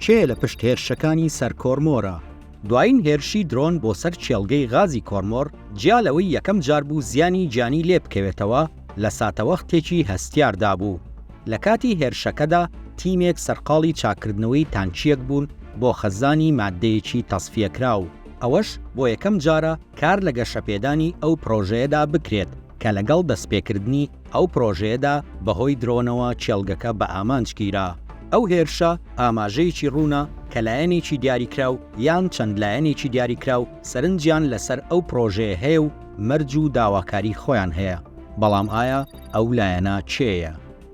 کێ لە پشت هێرشەکانی سەر کۆرمۆرە. دوایین هێرشی درۆن بۆ سەر چێڵگەی غازی کۆرمۆر جیالەوەی یەکەم جار بوو زیانی جانی لێ بکەوێتەوە لە ساتەوەختێکی هەستیاردا بوو. لە کاتی هێرشەکەدا تیمێک سەرقاڵی چاکردنەوەی تانچیەک بوون بۆ خەزانی مادەیەکی تەسفیەکراو. ئەوەش بۆ یەکەم جارە کار لە گەشەپێدانی ئەو پرۆژەیەدا بکرێت کە لەگەڵ دەستپێکردنی ئەو پرۆژەیەدا بەهۆی درۆنەوە چێڵگەکە بە ئامانجگیرا. ئەو هێرشە ئاماژەیەکی ڕوونە کە لایەنێکی دیاریکراو یان چەند لایەنێکی دیاریکراو سەرنجیان لەسەر ئەو پرۆژەیە هەیە و مەرج و داواکاری خۆیان هەیە. بەڵام ئایا ئەو لایەنە چێیە؟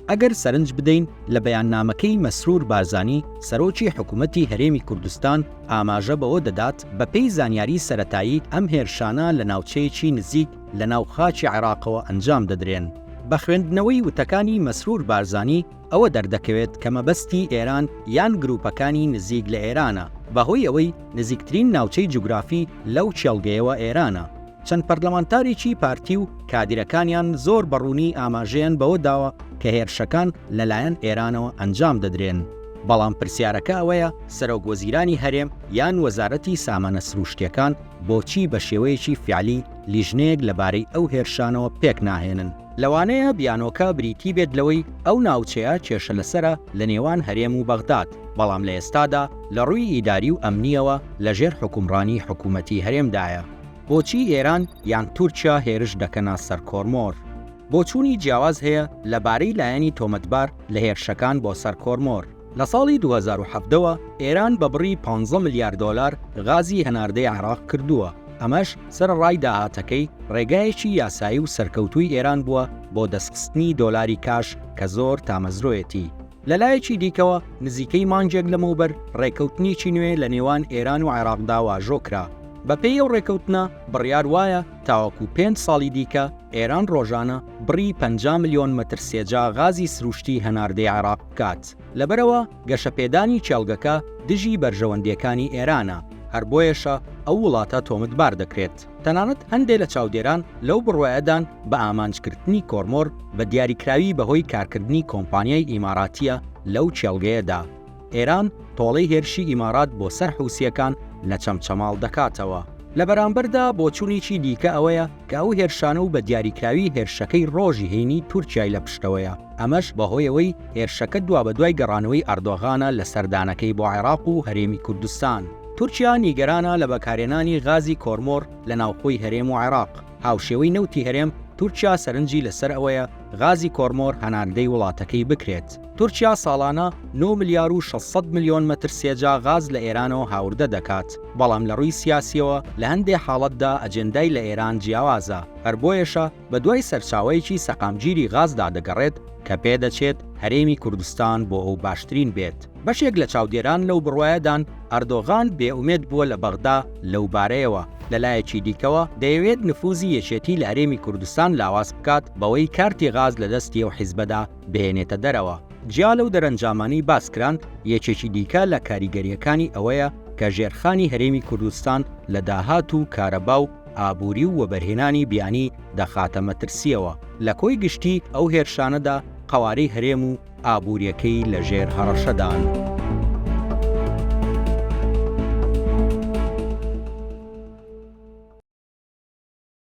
ئەگەر سەرنج بدەین لە بەیاننامەکەی مەسرور بارزانی سەرۆکی حکوومەتی هەرێمی کوردستان ئاماژە بەوە دەدات بەپێی زانیاری سەرەتایی ئەم هێرشانە لە ناوچەیەکی نزیک لە ناو خاچی عێراقەوە ئەنجام دەدرێن. بە خوێندنەوەی وتەکانی مەسرور بارزانی ئەوە دەردەکەوێت کە مەبەستی ئێران یان گروپەکانی نزیک لە ئێرانە بەهۆی ئەوەی نزیکترین ناوچەی جوگرافی لەو چێڵگەیەوە ئێرانە. چەند پەرلەمانتارێکی پارتی و کادیرەکانیان زۆر بەڕوونی ئاماژەیان بەوە داوە کە هێرشەکان لەلایەن ئێرانەوە ئەنجام دەدرێن. بەڵام پرسیارەکە ئەوەیە سەرۆکوەزیرانی هەرێم یان وەزارەتی سامانە سروشتیەکان بۆچی بە شێوەیەکی فیعلی لیژنەیەک لەبارەی ئەو هێرشانەوە پێک ناهێنن. لەوانەیە بیانۆکە بریتی بێت لەوەی ئەو ناوچەیە کێشە لەسرە لە نێوان هەرێم و بەغداد، بەڵام لە ئێستادا لە ڕووی ئیداری و ئەمنیەوە لەژێر حکومڕانی حکوومەتی هەرێمدایە. بۆچی ئێران یان تورکیا هێرش دەکەنە سەر کۆرمۆر؟ بۆچوونی جیاواز هەیە لەبارەی لایەنی تۆمەتبار لە هێرشەکان بۆ سەر کۆرمۆر. لە ساڵی 2017ەوە ئێران بە بڕی 15 ملیار دۆلار غازی هەناردەی عێراق کردووە. ئەمەش سەرڕای داهاتەکەی ڕێگایەکی یاسایی و سەرکەوتووی ئێران بووە بۆ دەستخستنی دۆلاری کاش کە زۆر تامەزرۆیەتی. لەلایەکی دیکەوە نزیکەی مانجێک لەمەوبەر ڕێکەوتنیی نوێ لە نێوان ئێران و عێراقدا واژۆکرا. بەپێی ئەو ڕێکەوتنە بڕیار وایە تاوەکو 5 ساڵی دیکە ئێران ڕۆژانە بڕی 50 ملیۆن مەتر سێجا غازی سروشتی هەناردەی عێراق بکات. لەبەرەوە گەشەپێدانی چێڵگەکە دژی بەرژەوەندیەکانی ئێرانە، هەر بۆیەشە ئەو وڵاتە تۆمەتبار دەکرێت. تەنانەت هەندێک لە چاودێران لەو بڕوایەدان بە ئامانجکردنی کۆرمۆر بە دیاریکراوی بەهۆی کارکردنی کۆمپانیای ئیماراتیە لەو چێڵگەیەدا. ئێران تۆڵەی هێرشی ئیمارات بۆ سەر حوسیەکان لە چەمچەماڵ دەکاتەوە. لە بەرامبەردا بۆچوونێکی دیکە ئەوەیە کە ئەو هێرشانە و بە دیاریکراوی هێرشەکەی ڕۆژی هێنی تورکیای لە پشتەوەیە. ئەمەش بەهۆیەوەی هێرشەکە دوا بە دوای گەڕانەوەی ئەردۆغانە لە سەردانەکەی بۆ عێراق و هەرێمی کوردستان. تورکیا نیگەرانە لە بەکارهێنانی غازی کۆرمۆر لە ناوخۆی هەرێم و عێراق. هاوشێوەی نەوتی هەرێم تورکیا سەرنجی لەسەر ئەوەیە غازی کۆرمۆر هەناردەی وڵاتەکەی بکرێت. تورکیا ساڵانە 9 ملیار و 600 ملیۆن مەتر سێجا غاز لە ئێرانەوە هاوردە دەکات. بەڵام لە ڕووی سیاسیەوە لە هەندێک حاڵەتدا ئەجێندای لە ئێران جیاوازە. هەر بۆیەشە بە دوای سەرچاوەیەکی سەقامگیری غازدا دەگەڕێت کە پێدەچێت هەرێمی کوردستان بۆ ئەو باشترین بێت. بەشێک لە چاودێران لەو بڕوایەدان ئەردۆغان بێئومێد بووە لە بەغدا لەو بارەیەوە. لەلایەکی دیکەوە دەیەوێت نفوزی یەکێتی لە هەرێمی کوردستان لاواز بکات بەوەی کارتی غاز لە دەستی ئەو حیزبەدا بهێنێتە دەرەوە. جیا لەو دەرەنجامانی باسکران یەکێکی دیکە لە کاریگەریەکانی ئەوەیە کە ژێرخانی هەرێمی کوردستان لە داهات و کارەبا و ئابووری و وەبەرهێنانی بیانی دەخاتە مەترسیەوە. لە کۆی گشتی ئەو هێرشانەدا قەوارەی هەرێم و ئابووریەکەی لەژێر هەڕەشەدان.